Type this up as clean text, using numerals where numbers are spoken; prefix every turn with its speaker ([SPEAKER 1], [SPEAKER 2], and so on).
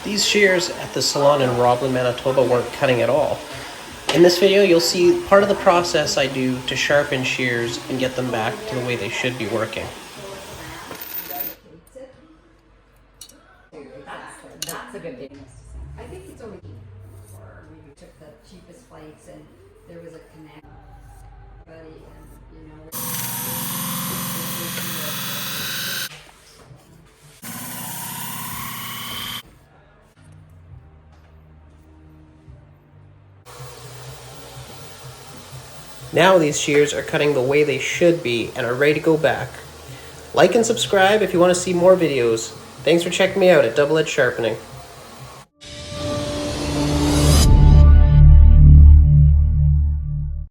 [SPEAKER 1] These shears at the salon in Roblin, Manitoba weren't cutting at all. In this video, you'll see part of the process I do to sharpen shears and get them back to the way they should be working.
[SPEAKER 2] That's a good thing. I think it's only or we took the cheapest flights and there was a connect. And you know.
[SPEAKER 1] Now these shears are cutting the way they should be and are ready to go back. Like and subscribe if you want to see more videos. Thanks for checking me out at Double Edge Sharpening.